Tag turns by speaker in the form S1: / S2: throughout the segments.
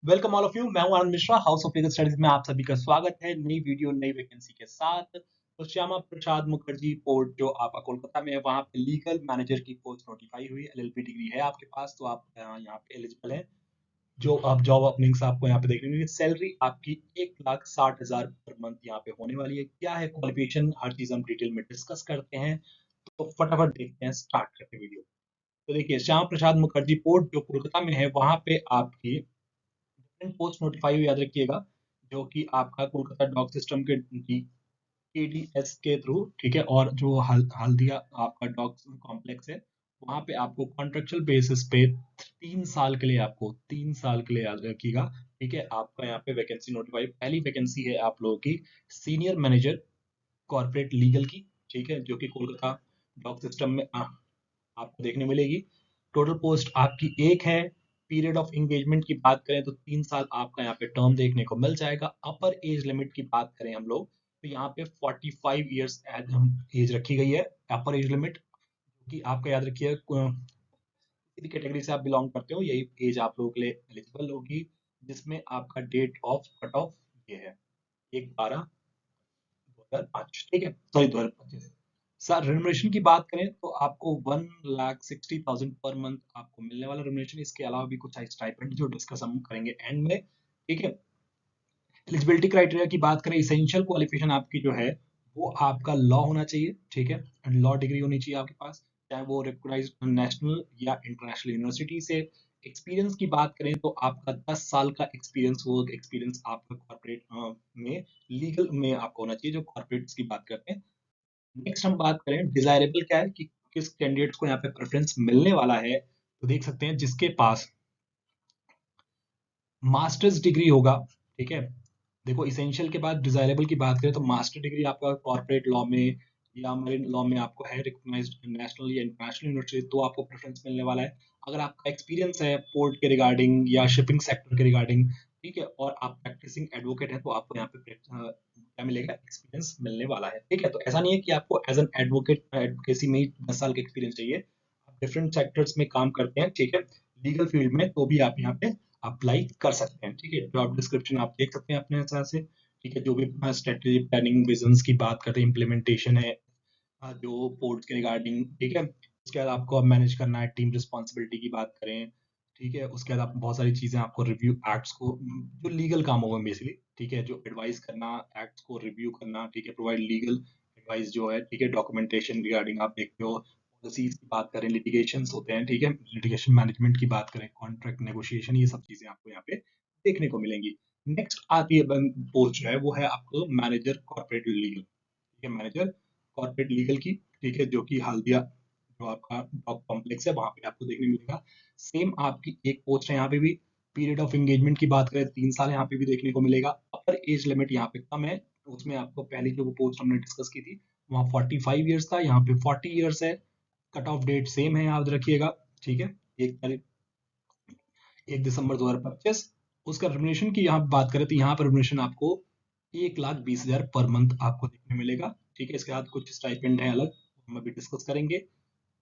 S1: Welcome all of you. मैं हूं Anand Mishra, House of Legal Studies में आप सभी का स्वागत है नई वीडियो नई वैकेंसी के साथ। तो श्यामा प्रसाद मुखर्जी पोर्ट जो आपका कोलकाता में है, वहां पे लीगल मैनेजर की पोस्ट नोटिफाई हुई। एलएलबी डिग्री है आपके पास तो आप यहाँ पे एलिजिबल है। जो आप जॉब ओपनिंग्स आपको यहाँ पे देखने मिलेगी। सैलरी आपकी 1,60,000 पर मंथ यहाँ पे होने वाली है। क्या है क्वालिफिकेशन, हर चीज हम डिटेल में डिस्कस करते हैं। तो फटाफट देखते हैं, स्टार्ट करते हैं वीडियो। तो देखिए, श्यामा प्रसाद मुखर्जी पोर्ट जो कोलकाता में है, वहां पे आपकी पोस्ट नोटिफाई याद रखिएगा, जो कि आपका कोलकाता डॉक सिस्टम के केडीएस के थ्रू, ठीक है। और जो हल्दिया आपका डॉक कॉम्प्लेक्स है, वहां पे आपको कॉन्ट्रेक्चुअल बेसिस पे 3 साल के लिए, आपको 3 साल के लिए याद रखिएगा, ठीक है। आपका यहाँ पे वैकेंसी नोटिफाई, पहली वैकेंसी है आप लोगों की सीनियर मैनेजर कॉर्पोरेट लीगल की, ठीक है, जो कि कोलकाता डॉक सिस्टम में आपको देखने मिलेगी। टोटल पोस्ट आपकी एक है। पीरियड ऑफ एंगेजमेंट की बात करें तो 3 साल आपका यहाँ पे टर्म देखने को मिल जाएगा। अपर एज लिमिट की बात करें हम लोग, तो यहाँ पे 45 ईयर्स एज रखी गई है, अपर एज लिमिट। कि आपका याद रखिए, किसी कैटेगरी से आप बिलोंग करते हो, यही एज आप लोगों के लिए एलिजिबल होगी। जिसमें आपका डेट ऑफ कट ऑफ ये है 1/12/2005, ठीक है, सॉरी 2025। सर रेमुनरेशन की बात करें तो आपको 1,60,000 पर मंथ आपको मिलने वाला रेमुनरेशन। इसके अलावा भी कुछ स्टाइपेंड जो डिस्कस हम करेंगे एंड में, ठीक है। एलिजिबिलिटी क्राइटेरिया की बात करें, इसेंशियल क्वालिफिकेशन आपकी जो है वो आपका लॉ होना चाहिए, ठीक है। लॉ डिग्री होनी चाहिए आपके पास, चाहे वो रिकॉग्नाइज्ड नेशनल या इंटरनेशनल यूनिवर्सिटी से। एक्सपीरियंस की बात करें तो आपका 10 साल का एक्सपीरियंस, वर्क एक्सपीरियंस आपका कॉर्पोरेट में, लीगल में आपको होना चाहिए, जो कॉर्पोरेट्स की बात करते हैं। नेक्स्ट हम बात करें डिजायरेबल क्या है, कि किस कैंडिडेट को यहाँ पे प्रेफरेंस मिलने वाला है। तो देख सकते हैं जिसके पास मास्टर्स डिग्री होगा, ठीक है। देखो, इसेंशियल के बाद डिजायरेबल की बात करें तो मास्टर डिग्री आपका कॉर्पोरेट लॉ में या मरीन लॉ में आपको है, रिकॉग्नाइज्ड नेशनल या इंटरनेशनल यूनिवर्सिटी, तो आपको प्रेफरेंस मिलने वाला है। अगर आपका एक्सपीरियंस है पोर्ट के रिगार्डिंग या शिपिंग सेक्टर के रिगार्डिंग, ठीक है, और आप प्रैक्टिसिंग एडवोकेट है, तो आपको यहाँ पे क्या मिलेगा, एक्सपीरियंस मिलने वाला है, ठीक है। तो ऐसा नहीं है कि आपको एज एन एडवोकेट एडवोकेसी में ही 10 साल का एक्सपीरियंस चाहिए। आप डिफरेंट सेक्टर्स में काम करते हैं, ठीक है, लीगल फील्ड में, तो भी आप यहाँ पे अप्लाई कर सकते हैं, ठीक है। जॉब डिस्क्रिप्शन आप देख सकते हैं अपने हिसाब से, ठीक है। जो भी स्ट्रेटेजी प्लानिंग विजन्स की बात करते हैं, इम्प्लीमेंटेशन है जो पोर्ट के रिगार्डिंग, ठीक है। उसके बाद आपको अब मैनेज करना है टीम रिस्पॉन्सिबिलिटी की बात करें, ठीक है। उसके बाद आप बहुत सारी चीजें आपको रिव्यू एक्ट्स को, जो लीगल काम होगा बेसिकली, ठीक है, जो एडवाइस करना, एक्ट्स को रिव्यू करना, ठीक है, प्रोवाइड लीगल एडवाइस जो है, ठीक है। डॉक्यूमेंटेशन रिगार्डिंग आप देखते हो, पॉलिसीज की बात करें, लिटिगेशंस होते हैं, ठीक है, लिटिगेशन मैनेजमेंट की बात करें, कॉन्ट्रैक्ट नेगोशिएशन, ये सब चीजें आपको यहाँ पे देखने को मिलेंगी। नेक्स्ट आती है पोस्ट जो है, वो है आपको मैनेजर कॉर्पोरेट लीगल, ठीक है, मैनेजर कॉर्पोरेट लीगल की, ठीक है, जो कि हल्दिया जो आपका डॉक कॉम्प्लेक्स है, वहां पे आपको देखने मिलेगा। सेम आपकी एक पोस्ट है यहाँ पे भी। पीरियड ऑफ एंगेजमेंट की बात करें 3 साल यहाँ पे भी देखने को मिलेगा। अपर एज लिमिट यहाँ पे कम है, उसमें आपको पहली जो पोस्ट हमने डिस्कस की थी, वहाँ 45 ईयर्स था, यहाँ पे 40 ईयर्स है। कट ऑफ डेट सेम है, याद रखिएगा, ठीक है। 1 तारीख 1 दिसंबर 2025। उसका रेमुनेशन की यहाँ बात करें तो यहाँ पर रेमुनेशन आपको 1,20,000 पर मंथ आपको देखने मिलेगा, ठीक है। इसके बाद कुछ स्टाइपेंड है अलग, हम अभी डिस्कस करेंगे।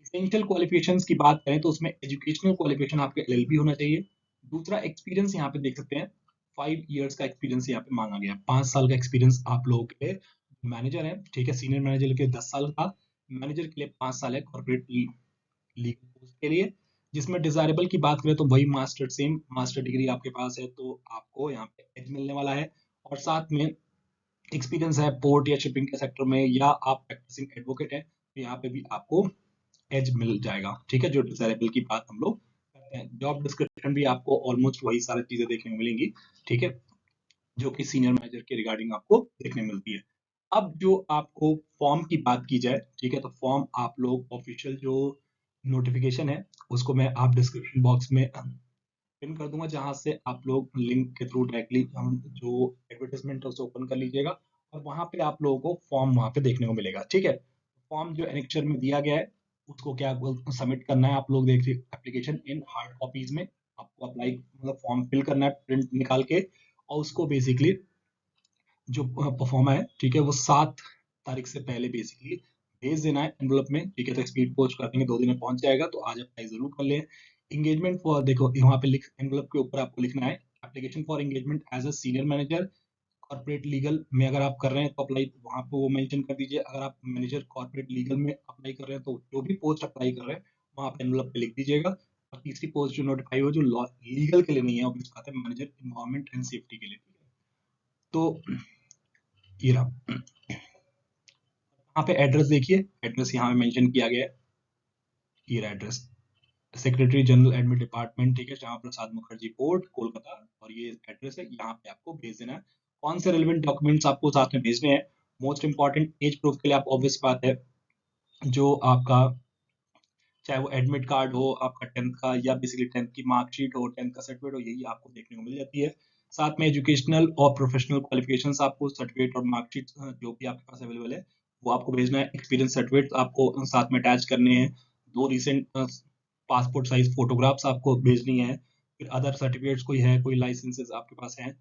S1: एसेंशियल क्वालिफिकेशंस की बात करें तो उसमें एजुकेशनल क्वालिफिकेशन आपके एलएलबी होना चाहिए। दूसरा, एक्सपीरियंस यहाँ पे देख सकते हैं, 5 ईयर्स का एक्सपीरियंस यहाँ पे मांगा गया है। 5 साल का एक्सपीरियंस आप लोगों के लिए मैनेजर है, ठीक है। सीनियर मैनेजर के लिए 10 साल का, मैनेजर के लिए 5 साल है कॉर्पोरेट लीगल पोस्ट के लिए। जिसमें डिजायरेबल की बात करें तो वही मास्टर, सेम मास्टर डिग्री आपके पास है, तो आपको यहाँ पे एज मिलने वाला है। और साथ में एक्सपीरियंस है पोर्ट या शिपिंग के सेक्टर में, या आप प्रैक्टिसिंग एडवोकेट है, तो यहाँ पे भी आपको एज मिल जाएगा, ठीक है। जो डिजायरेबल की बात हम लोग करते हैं, जॉब डिस्क्रिप्शन भी आपको ऑलमोस्ट वही सारी चीजें देखने को मिलेंगी, ठीक है, जो कि सीनियर मैनेजर के रिगार्डिंग आपको देखने मिलती है। अब जो आपको फॉर्म की बात की जाए, ठीक है, तो फॉर्म आप लोग ऑफिशियल जो नोटिफिकेशन है, उसको मैं आप डिस्क्रिप्शन बॉक्स में पिन कर दूंगा, जहां से आप लोग लिंक के थ्रू डायरेक्टली हम जो एडवर्टाइजमेंट है उसे ओपन कर लीजिएगा, और वहां पे आप लोगों को फॉर्म वहां पे देखने को मिलेगा, ठीक है। फॉर्म जो एनेक्चर में दिया गया है, उसको क्या सबमिट करना है, आप लोग देखिए, एप्लीकेशन इन हार्ड कॉपीज में आपको अप्लाई, मतलब फॉर्म फिल करना है प्रिंट निकाल के, और उसको बेसिकली जो परफॉर्मा है, ठीक है, वो 7 तारीख से पहले बेसिकली भेज देना है एनवलप में, ठीक है। तो स्पीड पोस्ट कर देंगे, 2 दिन में पहुंच जाएगा, तो आज अप्लाई जरूर कर लें। एंगेजमेंट फॉर, देखो वहाँ पे लिख, एनवलप के ऊपर आपको लिखना है application for engagement as a senior manager corporate legal में अगर आप कर रहे हैं तो अप्लाई वहाँ पे वो मेंशन कर दीजिए। अगर आप मैनेजर कॉर्पोरेट लीगल में अप्लाई कर रहे हैं तो जो भी पोस्ट अप्लाई कर रहे हैं वहाँ पे एनवलप पे लिख दीजिएगा। और तीसरी पोस्ट जो नोटिफाई हो जो लॉ लीगल के लिए नहीं है, ऑब्वियस बात है, मैनेजर इन्वायरमेंट एंड सेफ्टी के लिए, ठीक है। तो ये रहा। यहाँ पे एड्रेस देखिए, एड्रेस यहाँ पे मेंशन किया गया है, ये रहा address, secretary general admit department, ठीक है, श्यामा प्रसाद मुखर्जी कोर्ट, कोलकाता। और ये एड्रेस है, यहाँ पे आपको भेज देना है। कौन से रेलिवेंट डॉक्यूमेंट्स आपको साथ में भेजने हैं? मोस्ट इंपॉर्टेंट एज प्रूफ के लिए आप ऑब्वियस बात है जो आपका, चाहे वो एडमिट कार्ड हो आपका 10th का, या बेसिकली 10th की मार्कशीट हो, 10th का सर्टिफिकेट हो, यही आपको देखने को मिल जाती है। साथ में एजुकेशनल और प्रोफेशनल क्वालिफिकेशंस आपको सर्टिफिकेट और मार्कशीट जो भी आपके पास अवेलेबल है वो आपको भेजना है। एक्सपीरियंस सर्टिफिकेट आपको साथ में अटैच करने हैं। 2 रिसेंट पासपोर्ट साइज फोटोग्राफ्स आपको भेजनी है। फिर अदर सर्टिफिकेट्स कोई है, कोई लाइसेंसेस आपके पास हैं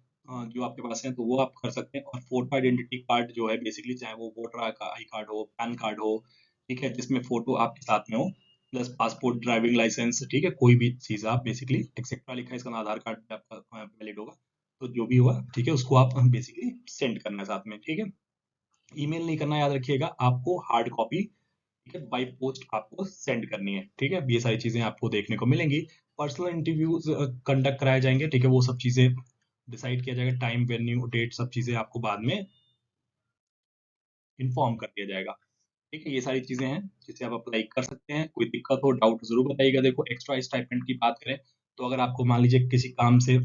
S1: जो आपके पास हैं तो वो आप कर सकते हैं। और फोटो आइडेंटिटी कार्ड जो है बेसिकली, चाहे वो वोटर आई कार्ड हो, पैन कार्ड हो, ठीक है, जिसमें फोटो आपके साथ में हो, प्लस पासपोर्ट, ड्राइविंग लाइसेंस, ठीक है, कोई भी चीज़ आप बेसिकली एक्सेट्रा लिखा है इसका, आधार कार्ड पे आपका वैलिड होगा, तो जो भी होगा, ठीक है, उसको आप बेसिकली सेंड करना है साथ में, ठीक है। ईमेल नहीं करना, याद रखिएगा, आपको हार्ड कॉपी, ठीक है, बाई पोस्ट आपको सेंड करनी है, ठीक है। ये सारी चीजें आपको देखने को मिलेंगी। पर्सनल इंटरव्यूज कंडक्ट कराए जाएंगे, ठीक है, वो सब चीजें डिसाइड किया जाएगा, टाइम, वेन्यू, डेट, सब चीजें आपको बाद में इन्फॉर्म कर दिया जाएगा, ठीक है। ये सारी चीजें हैं जिसे आप अप्लाई कर सकते हैं। कोई दिक्कत हो, डाउट जरूर बताइएगा। देखो, एक्स्ट्रा स्टाइपेंड की बात करें तो अगर आपको मान लीजिए किसी काम से,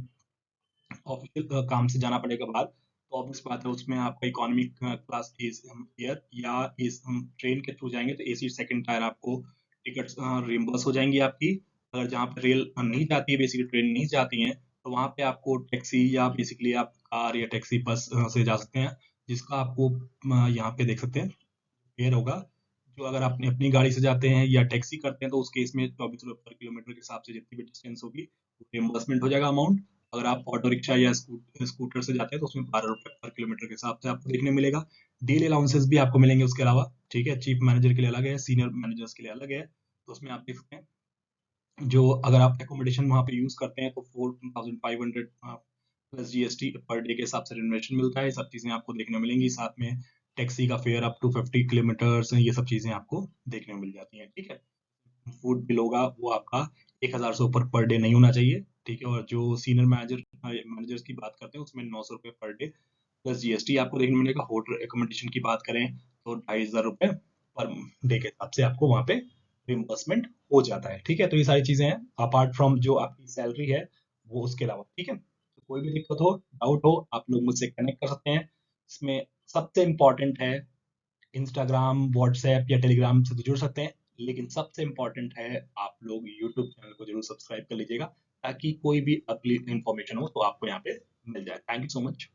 S1: ऑफिशियल काम से जाना पड़ेगा बाहर, तो ऑब्वियस बात है उसमें आपका इकोनॉमिक क्लास एयर या इस ट्रेन के थ्रू जाएंगे तो एसी सेकंड टायर आपको टिकट्स रिम्बर्स हो जाएंगी आपकी। अगर जहाँ पे रेल नहीं जाती है, बेसिकली ट्रेन नहीं जाती है, तो वहाँ पे आपको टैक्सी या बेसिकली आप कार या टैक्सी बस से जा सकते हैं, जिसका आपको यहाँ पे देख सकते हैं फेयर होगा। जो अगर आप अपनी अपनी गाड़ी से जाते हैं या टैक्सी करते हैं तो उस केस में 24 रुपये पर किलोमीटर के हिसाब से जितनी भी डिस्टेंस होगी रिम्बर्समेंट हो जाएगा अमाउंट। अगर आप ऑटो रिक्शा या स्कूटर से जाते हैं तो उसमें 12 रुपये पर किलोमीटर के हिसाब से आपको देखने मिलेगा। डेली अलाउंसेस भी आपको मिलेंगे उसके अलावा, ठीक है। चीफ मैनेजर के लिए अलग है, सीनियर मैनेजर्स के लिए अलग है, तो उसमें आप देख सकते हैं। जो अगर आप एकोमोडेशन वहाँ पे यूज करते हैं तो 4500 प्लस जीएसटी पर डे के हिसाब से रिनोवेशन मिलता है। सब चीजें आपको देखने को मिलेंगी। साथ में टैक्सी का फेयर अप टू 50 किलोमीटर्स, ये सब चीजें आपको देखने को मिल जाती हैं, ठीक है। फूड बिल होगा वो आपका 1000 से ऊपर पर डे नहीं होना चाहिए, ठीक है। और जो सीनियर मैनेजर्स की बात करते हैं उसमें 900 रुपये पर डे प्लस जीएसटी आपको देखने को मिलेगा। होटल एकोमोडेशन की बात करें तो 2500 रुपये पर डे के हिसाब से आपको वहाँ पे रिम्बर्समेंट हो जाता है, ठीक है। तो ये सारी चीजें हैं अपार्ट फ्रॉम जो आपकी सैलरी है वो, उसके अलावा, ठीक है। तो कोई भी दिक्कत हो, डाउट हो, आप लोग मुझसे कनेक्ट कर सकते हैं। इसमें सबसे इम्पोर्टेंट है इंस्टाग्राम, व्हाट्सएप या टेलीग्राम से तो जुड़ सकते हैं, लेकिन सबसे इम्पोर्टेंट है आप लोग यूट्यूब चैनल को जरूर सब्सक्राइब कर लीजिएगा, ताकि कोई भी अगली इंफॉर्मेशन हो तो आपको यहाँ पे मिल जाए। Thank you so much.